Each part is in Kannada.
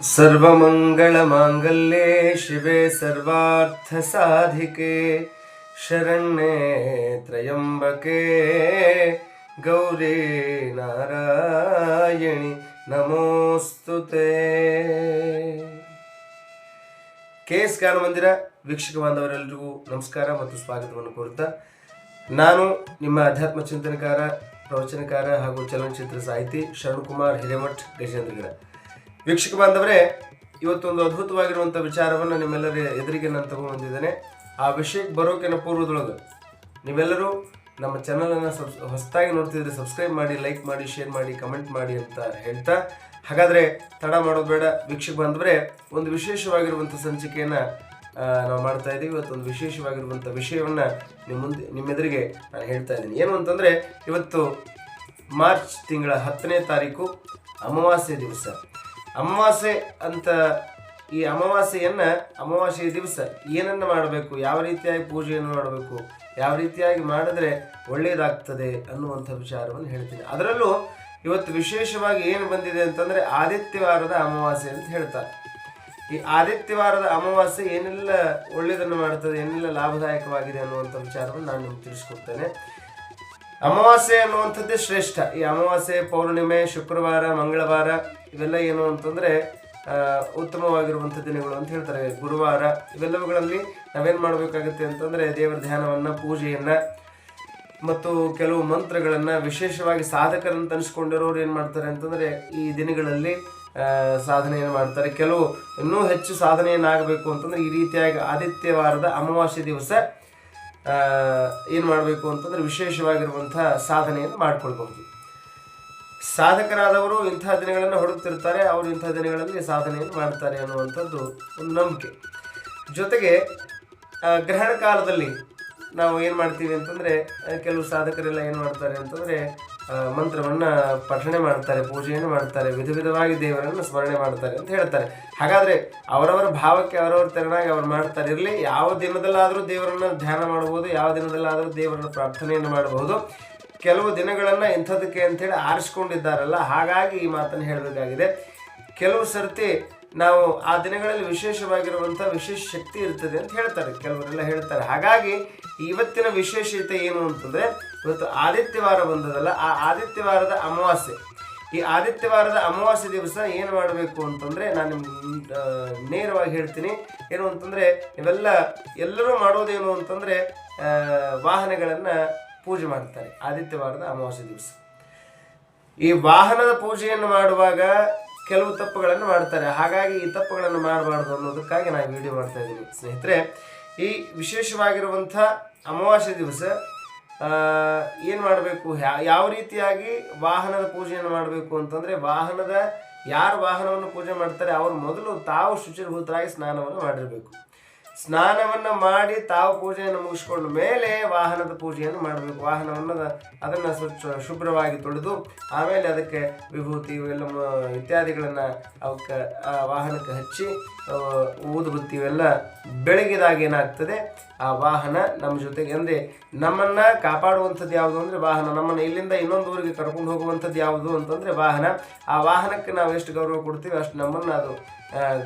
सर्वमंगलमांगल्ये शिवे सर्वार्थसाधिके शरण्ये त्र्यंबके गौरी नारायणि नमोस्तुते। ಕೆಎಸ್ ಗಾನ ಮಂದಿರ ವೀಕ್ಷಕ ಬಾಂಧವರೆಲ್ಲರಿಗೂ ನಮಸ್ಕಾರ ಮತ್ತು ಸ್ವಾಗತವನ್ನು ಕೋರುತ್ತಾ ನಾನು ನಿಮ್ಮ ಅಧ್ಯಾತ್ಮ ಚಿಂತನಕಾರ, ಪ್ರವಚನಕಾರ ಹಾಗೂ ಚಲನಚಿತ್ರ ಸಾಹಿತಿ ಶರಣಕುಮಾರ್ ಹಿರೇಮಠ್ ಗಜೇಂದ್ರಗಿರ. ವೀಕ್ಷಕ ಬಾಂಧವರೇ, ಇವತ್ತೊಂದು ಅದ್ಭುತವಾಗಿರುವಂಥ ವಿಚಾರವನ್ನು ನಿಮ್ಮೆಲ್ಲರ ಎದುರಿಗೆ ನಾನು ತಗೊಂಡ್ಬಂದಿದ್ದೇನೆ. ಆ ವಿಷಯಕ್ಕೆ ಬರೋಕಿನ ಪೂರ್ವದೊಳಗೆ ನೀವೆಲ್ಲರೂ ನಮ್ಮ ಚಾನಲನ್ನು ಹೊಸದಾಗಿ ನೋಡ್ತಿದ್ರೆ ಸಬ್ಸ್ಕ್ರೈಬ್ ಮಾಡಿ, ಲೈಕ್ ಮಾಡಿ, ಶೇರ್ ಮಾಡಿ, ಕಮೆಂಟ್ ಮಾಡಿ ಅಂತ ಹೇಳ್ತಾ, ಹಾಗಾದರೆ ತಡ ಮಾಡೋದು ಬೇಡ. ವೀಕ್ಷಕ ಬಾಂಧವರೇ, ಒಂದು ವಿಶೇಷವಾಗಿರುವಂಥ ಸಂಚಿಕೆಯನ್ನು ನಾವು ಮಾಡ್ತಾ ಇದ್ದೀವಿ. ಇವತ್ತೊಂದು ವಿಶೇಷವಾಗಿರುವಂಥ ವಿಷಯವನ್ನು ನಿಮ್ಮೆದುರಿಗೆ ನಾನು ಹೇಳ್ತಾ ಇದ್ದೀನಿ. ಏನು ಅಂತಂದರೆ, ಇವತ್ತು ಮಾರ್ಚ್ ತಿಂಗಳ 10ನೇ ತಾರೀಕು ಅಮಾವಾಸ್ಯೆ ದಿವಸ. ಅಮಾವಾಸ್ಯೆ ಅಂತ ಈ ಅಮಾವಾಸ್ಯೆಯ ದಿವಸ ಏನನ್ನು ಮಾಡಬೇಕು, ಯಾವ ರೀತಿಯಾಗಿ ಪೂಜೆಯನ್ನು ಮಾಡಬೇಕು, ಯಾವ ರೀತಿಯಾಗಿ ಮಾಡಿದ್ರೆ ಒಳ್ಳೆಯದಾಗ್ತದೆ ಅನ್ನುವಂಥ ವಿಚಾರವನ್ನು ಹೇಳ್ತೀನಿ. ಅದರಲ್ಲೂ ಇವತ್ತು ವಿಶೇಷವಾಗಿ ಏನು ಬಂದಿದೆ ಅಂತಂದರೆ ಆದಿತ್ಯವಾರದ ಅಮಾವಾಸ್ಯೆ ಅಂತ ಹೇಳ್ತಾರೆ. ಈ ಆದಿತ್ಯವಾರದ ಅಮಾವಾಸ್ಯೆ ಏನೆಲ್ಲ ಒಳ್ಳೆಯದನ್ನು ಮಾಡ್ತದೆ, ಏನೆಲ್ಲ ಲಾಭದಾಯಕವಾಗಿದೆ ಅನ್ನುವಂಥ ವಿಚಾರವನ್ನು ನಾನು ನಿಮ್ಗೆ ತಿಳಿಸ್ಕೊಡ್ತೇನೆ. ಅಮಾವಾಸ್ಯೆ ಅನ್ನುವಂಥದ್ದೇ ಶ್ರೇಷ್ಠ. ಈ ಅಮಾವಾಸ್ಯೆ, ಪೌರ್ಣಿಮೆ, ಶುಕ್ರವಾರ, ಮಂಗಳವಾರ ಇವೆಲ್ಲ ಏನು ಅಂತಂದರೆ ಉತ್ತಮವಾಗಿರುವಂಥ ದಿನಗಳು ಅಂತ ಹೇಳ್ತಾರೆ. ಗುರುವಾರ ಇವೆಲ್ಲವುಗಳಲ್ಲಿ ನಾವೇನು ಮಾಡಬೇಕಾಗುತ್ತೆ ಅಂತಂದರೆ ದೇವರ ಧ್ಯಾನವನ್ನು, ಪೂಜೆಯನ್ನು ಮತ್ತು ಕೆಲವು ಮಂತ್ರಗಳನ್ನು, ವಿಶೇಷವಾಗಿ ಸಾಧಕರನ್ನು ತನಿಸ್ಕೊಂಡಿರೋರು ಏನು ಮಾಡ್ತಾರೆ ಅಂತಂದರೆ ಈ ದಿನಗಳಲ್ಲಿ ಸಾಧನೆಯನ್ನು ಮಾಡ್ತಾರೆ. ಕೆಲವು ಇನ್ನೂ ಹೆಚ್ಚು ಸಾಧನೆಯನ್ನಾಗಬೇಕು ಅಂತಂದರೆ ಈ ರೀತಿಯಾಗಿ ಆದಿತ್ಯವಾರದ ಅಮಾವಾಸ್ಯೆ ದಿವಸ ಏನು ಮಾಡಬೇಕು ಅಂತಂದರೆ ವಿಶೇಷವಾಗಿರುವಂಥ ಸಾಧನೆಯನ್ನು ಮಾಡಿಕೊಳ್ಬಹುದು. ಸಾಧಕರಾದವರು ಇಂಥ ದಿನಗಳನ್ನು ಹುಡುಕ್ತಿರ್ತಾರೆ, ಅವರು ಇಂಥ ದಿನಗಳಲ್ಲಿ ಸಾಧನೆಯನ್ನು ಮಾಡ್ತಾರೆ ಅನ್ನುವಂಥದ್ದು ಒಂದು ನಂಬಿಕೆ. ಜೊತೆಗೆ ಗ್ರಹಣ ಕಾಲದಲ್ಲಿ ನಾವು ಏನು ಮಾಡ್ತೀವಿ ಅಂತಂದರೆ ಕೆಲವು ಸಾಧಕರೆಲ್ಲ ಏನು ಮಾಡ್ತಾರೆ ಅಂತಂದರೆ ಮಂತ್ರವನ್ನು ಪಠಣೆ ಮಾಡ್ತಾರೆ, ಪೂಜೆಯನ್ನು ಮಾಡ್ತಾರೆ, ವಿಧ ವಿಧವಾಗಿ ದೇವರನ್ನು ಸ್ಮರಣೆ ಮಾಡ್ತಾರೆ ಅಂತ ಹೇಳ್ತಾರೆ. ಹಾಗಾದರೆ ಅವರವರ ಭಾವಕ್ಕೆ ಅವರವರ ತೆರನಾಗಿ ಅವ್ರು ಮಾಡ್ತಾರೆ. ಇರಲಿ, ಯಾವ ದಿನದಲ್ಲಾದರೂ ದೇವರನ್ನು ಧ್ಯಾನ ಮಾಡ್ಬೋದು, ಯಾವ ದಿನದಲ್ಲಾದರೂ ದೇವರನ್ನು ಪ್ರಾರ್ಥನೆಯನ್ನು ಮಾಡಬಹುದು. ಕೆಲವು ದಿನಗಳನ್ನು ಇಂಥದಕ್ಕೆ ಅಂಥೇಳಿ ಆರಿಸ್ಕೊಂಡಿದ್ದಾರಲ್ಲ, ಹಾಗಾಗಿ ಈ ಮಾತನ್ನು ಹೇಳಬೇಕಾಗಿದೆ. ಕೆಲವು ಸರ್ತಿ ನಾವು ಆ ದಿನಗಳಲ್ಲಿ ವಿಶೇಷವಾಗಿರುವಂಥ ವಿಶೇಷ ಶಕ್ತಿ ಇರ್ತದೆ ಅಂತ ಹೇಳ್ತಾರೆ, ಕೆಲವರೆಲ್ಲ ಹೇಳ್ತಾರೆ. ಹಾಗಾಗಿ ಇವತ್ತಿನ ವಿಶೇಷತೆ ಏನು ಅಂತಂದರೆ, ಇವತ್ತು ಆದಿತ್ಯವಾರ ಬಂದದಲ್ಲ, ಆ ಆದಿತ್ಯವಾರದ ಅಮಾವಾಸ್ಯೆ. ಈ ಆದಿತ್ಯವಾರದ ಅಮಾವಾಸ್ಯೆ ದಿವಸ ಏನು ಮಾಡಬೇಕು ಅಂತಂದರೆ ನಾನು ನಿಮ್ಗೆ ನೇರವಾಗಿ ಹೇಳ್ತೀನಿ. ಏನು ಅಂತಂದರೆ ಎಲ್ಲರೂ ಮಾಡೋದೇನು ಅಂತಂದರೆ ವಾಹನಗಳನ್ನು ಪೂಜೆ ಮಾಡ್ತಾರೆ ಆದಿತ್ಯವಾರದ ಅಮಾವಾಸ್ಯೆ ದಿವಸ. ಈ ವಾಹನದ ಪೂಜೆಯನ್ನು ಮಾಡುವಾಗ ಕೆಲವು ತಪ್ಪುಗಳನ್ನು ಮಾಡ್ತಾರೆ. ಹಾಗಾಗಿ ಈ ತಪ್ಪುಗಳನ್ನು ಮಾಡಬಾರ್ದು ಅನ್ನೋದಕ್ಕಾಗಿ ನಾನು ವಿಡಿಯೋ ಮಾಡ್ತಾ ಇದ್ದೀನಿ. ಸ್ನೇಹಿತರೆ, ಈ ವಿಶೇಷವಾಗಿರುವಂಥ ಅಮಾವಾಸ್ಯೆ ದಿವಸ ಏನು ಮಾಡಬೇಕು, ಯಾವ ರೀತಿಯಾಗಿ ವಾಹನದ ಪೂಜೆಯನ್ನು ಮಾಡಬೇಕು ಅಂತಂದರೆ, ಯಾರು ವಾಹನವನ್ನು ಪೂಜೆ ಮಾಡ್ತಾರೆ ಅವರು ಮೊದಲು ತಾವು ಶುಚಿರ್ಭೂತರಾಗಿ ಸ್ನಾನವನ್ನು ಮಾಡಿರಬೇಕು. ಸ್ನಾನವನ್ನು ಮಾಡಿ ತಾವು ಪೂಜೆಯನ್ನು ಮುಗಿಸ್ಕೊಂಡ ಮೇಲೆ ವಾಹನದ ಪೂಜೆಯನ್ನು ಮಾಡಬೇಕು. ಅದನ್ನು ಶುಭ್ರವಾಗಿ ತೊಳೆದು ಆಮೇಲೆ ಅದಕ್ಕೆ ವಿಭೂತಿ ಇವೆಲ್ಲ ಇತ್ಯಾದಿಗಳನ್ನು ಅವಕ್ಕೆ ಆ ವಾಹನಕ್ಕೆ ಹಚ್ಚಿ ಊದುಬತ್ತಿ ಇವೆಲ್ಲ ಬೆಳಗಿದಾಗ ಏನಾಗ್ತದೆ, ಆ ವಾಹನ ನಮ್ಮ ಜೊತೆಗೆ ಅಂದರೆ ನಮ್ಮನ್ನು ಕಾಪಾಡುವಂಥದ್ದು ಯಾವುದು ಅಂದರೆ ವಾಹನ. ನಮ್ಮನ್ನು ಇಲ್ಲಿಂದ ಇನ್ನೊಂದು ಊರಿಗೆ ಕರ್ಕೊಂಡು ಹೋಗುವಂಥದ್ದು ಯಾವುದು ಅಂತಂದರೆ ವಾಹನ. ಆ ವಾಹನಕ್ಕೆ ನಾವು ಎಷ್ಟು ಗೌರವ ಕೊಡ್ತೀವಿ ಅಷ್ಟು ನಮ್ಮನ್ನು ಅದು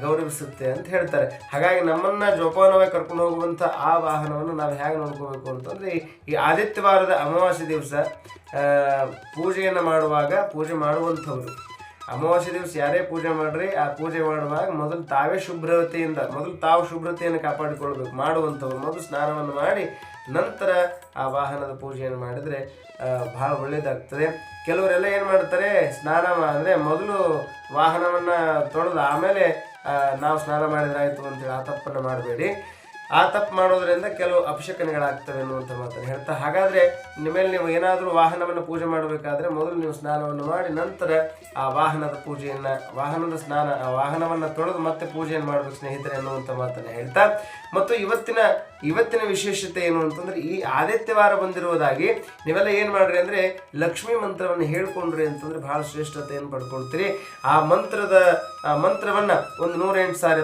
ಗೌರವಿಸುತ್ತೆ ಅಂತ ಹೇಳ್ತಾರೆ. ಹಾಗಾಗಿ ನಮ್ಮನ್ನು ಜೋಪಾನವಾಗಿ ಕರ್ಕೊಂಡು ಹೋಗುವಂಥ ಆ ವಾಹನವನ್ನು ನಾವು ಹೇಗೆ ನೋಡ್ಕೋಬೇಕು ಅಂತಂದರೆ, ಈ ಆದಿತ್ಯವಾರದ ಅಮಾವಾಸ್ಯೆ ದಿವಸ ಪೂಜೆಯನ್ನು ಮಾಡುವಾಗ, ಪೂಜೆ ಮಾಡುವಂಥವ್ರು ಅಮಾವಾಸ್ಯೆ ದಿವಸ ಯಾರೇ ಪೂಜೆ ಮಾಡ್ರಿ, ಆ ಪೂಜೆ ಮಾಡುವಾಗ ಮೊದಲು ತಾವು ಶುಭ್ರತೆಯನ್ನು ಕಾಪಾಡಿಕೊಳ್ಬೇಕು. ಮಾಡುವಂಥವ್ರು ಮೊದಲು ಸ್ನಾನವನ್ನು ಮಾಡಿ ನಂತರ ಆ ವಾಹನದ ಪೂಜೆಯನ್ನು ಮಾಡಿದರೆ ಭಾಳ ಒಳ್ಳೆಯದಾಗ್ತದೆ. ಕೆಲವರೆಲ್ಲ ಏನು ಮಾಡ್ತಾರೆ, ಸ್ನಾನ ಅಂದರೆ ಮೊದಲು ವಾಹನವನ್ನು ತೊಳೆದು ಆಮೇಲೆ ನಾವು ಸ್ನಾನ ಮಾಡಿದ್ರಾಯ್ತು ಅಂತೇಳಿ ಆ ತಪ್ಪನ್ನು ಮಾಡಬೇಡಿ. ಆ ತಪ್ಪು ಮಾಡೋದ್ರಿಂದ ಕೆಲವು ಅಪಶಕನಗಳಾಗ್ತವೆ ಅನ್ನುವಂಥ ಮಾತನ್ನು ಹೇಳ್ತಾ, ಹಾಗಾದರೆ ನಿಮ್ಮಲ್ಲಿ ನೀವು ಏನಾದರೂ ವಾಹನವನ್ನು ಪೂಜೆ ಮಾಡಬೇಕಾದ್ರೆ ಮೊದಲು ನೀವು ಸ್ನಾನವನ್ನು ಮಾಡಿ ನಂತರ ಆ ವಾಹನದ ಪೂಜೆಯನ್ನು, ವಾಹನವನ್ನು ತೊಳೆದು ಮತ್ತೆ ಪೂಜೆಯನ್ನು ಮಾಡಬೇಕು ಸ್ನೇಹಿತರೆ ಅನ್ನುವಂಥ ಮಾತನ್ನು ಹೇಳ್ತಾ, ಮತ್ತು ಇವತ್ತಿನ ವಿಶೇಷತೆ ಏನು ಅಂತಂದರೆ, ಈ ಆದಿತ್ಯವಾರ ಬಂದಿರುವುದಾಗಿ ನೀವೆಲ್ಲ ಏನು ಮಾಡ್ರಿ ಅಂದರೆ ಲಕ್ಷ್ಮೀ ಮಂತ್ರವನ್ನು ಹೇಳ್ಕೊಂಡ್ರಿ ಅಂತಂದರೆ ಭಾಳ ಶ್ರೇಷ್ಠತೆಯನ್ನು ಪಡ್ಕೊಳ್ತೀರಿ. ಆ ಮಂತ್ರವನ್ನು ಒಂದು 108 ಸಾರಿ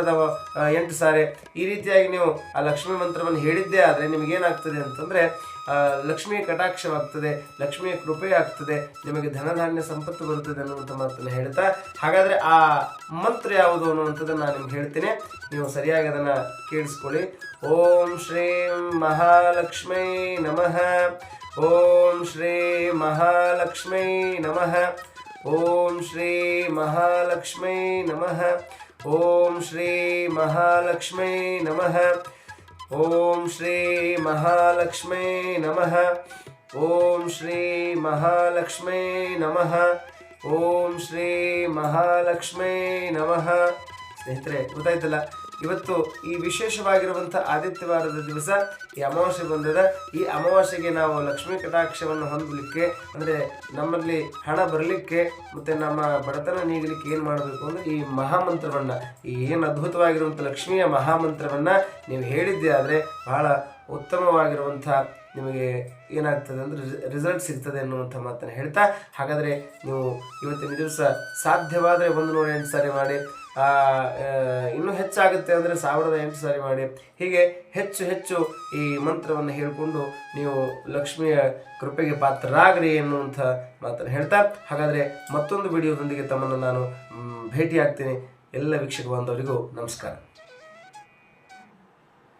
ಅಥವಾ 1008 ಸಾರಿ ಈ ರೀತಿಯಾಗಿ ನೀವು ಆ ಲಕ್ಷ್ಮೀ ಮಂತ್ರವನ್ನು ಹೇಳಿದ್ದೇ ಆದರೆ ನಿಮಗೇನಾಗ್ತದೆ ಅಂತಂದರೆ ಲಕ್ಷ್ಮಿಯ ಕಟಾಕ್ಷವಾಗ್ತದೆ, ಲಕ್ಷ್ಮಿಯ ಕೃಪೆ ಆಗ್ತದೆ, ನಿಮಗೆ ಧನಧಾನ್ಯ ಸಂಪತ್ತು ಬರುತ್ತದೆ ಅನ್ನುವಂಥ ಮಾತನ್ನು ಹೇಳ್ತಾ, ಹಾಗಾದರೆ ಆ ಮಂತ್ರ ಯಾವುದು ಅನ್ನುವಂಥದ್ದನ್ನು ನಾನು ನಿಮ್ಗೆ ಹೇಳ್ತೀನಿ, ನೀವು ಸರಿಯಾಗಿ ಅದನ್ನು ಕೇಳಿಸ್ಕೊಳ್ಳಿ. ಓಂ ಶ್ರೀಂ ಮಹಾಲಕ್ಷ್ಮೀ ನಮಃ. ಓಂ ಶ್ರೀ ಮಹಾಲಕ್ಷ್ಮೀ ನಮಃ. ಓಂ ಶ್ರೀ ಮಹಾಲಕ್ಷ್ಮೀ ನಮಃ. ಓಂ ಶ್ರೀ ಮಹಾಲಕ್ಷ್ಮೀ ನಮಃ. ಓಂ ಶ್ರೀ ಮಹಾಲಕ್ಷ್ಮೀ ನಮಃ. ಓಂ ಶ್ರೀ ಮಹಾಲಕ್ಷ್ಮೀ ನಮಃ. ಓಂ ಶ್ರೀ ಮಹಾಲಕ್ಷ್ಮೀ ನಮಃ. ಸ್ನೇಹಿತರೆ, ಗೊತ್ತಾಯ್ತಲ್ಲ, ಇವತ್ತು ಈ ವಿಶೇಷವಾಗಿರುವಂಥ ಆದಿತ್ಯವಾರದ ದಿವಸ ಈ ಅಮಾವಾಸ್ಯೆ ಬಂದದ. ಈ ಅಮಾವಾಸ್ಯೆಗೆ ನಾವು ಲಕ್ಷ್ಮೀ ಕಟಾಕ್ಷವನ್ನು ಹೊಂದಲಿಕ್ಕೆ, ಅಂದರೆ ನಮ್ಮಲ್ಲಿ ಹಣ ಬರಲಿಕ್ಕೆ ಮತ್ತು ನಮ್ಮ ಬಡತನ ನೀಗಲಿಕ್ಕೆ ಏನು ಮಾಡಬೇಕು ಅಂದರೆ ಈ ಮಹಾಮಂತ್ರವನ್ನು, ಈ ಏನು ಅದ್ಭುತವಾಗಿರುವಂಥ ಲಕ್ಷ್ಮಿಯ ಮಹಾಮಂತ್ರವನ್ನು ನೀವು ಹೇಳಿದ್ದೆ ಆದರೆ ಬಹಳ ಉತ್ತಮವಾಗಿರುವಂಥ ನಿಮಗೆ ಏನಾಗ್ತದೆ ಅಂದರೆ ರಿಸಲ್ಟ್ ಸಿಗ್ತದೆ ಅನ್ನುವಂಥ ಮಾತನ್ನು ಹೇಳ್ತಾ, ಹಾಗಾದರೆ ನೀವು ಇವತ್ತಿನ ದಿವಸ ಸಾಧ್ಯವಾದರೆ 108 ಸಾರಿ ಮಾಡಿ, ಇನ್ನೂ ಹೆಚ್ಚಾಗುತ್ತೆ ಅಂದರೆ 1008 ಸಾರಿ ಮಾಡಿ. ಹೀಗೆ ಹೆಚ್ಚು ಹೆಚ್ಚು ಈ ಮಂತ್ರವನ್ನು ಹೇಳಿಕೊಂಡು ನೀವು ಲಕ್ಷ್ಮಿಯ ಕೃಪೆಗೆ ಪಾತ್ರರಾಗ್ರಿ ಎನ್ನುವಂಥ ಮಾತನ್ನು ಹೇಳ್ತಾ, ಹಾಗಾದರೆ ಮತ್ತೊಂದು ವಿಡಿಯೋದೊಂದಿಗೆ ತಮ್ಮನ್ನು ನಾನು ಭೇಟಿಯಾಗ್ತೀನಿ. ಎಲ್ಲ ವೀಕ್ಷಕ ಬಾಂಧವರಿಗೂ ನಮಸ್ಕಾರ.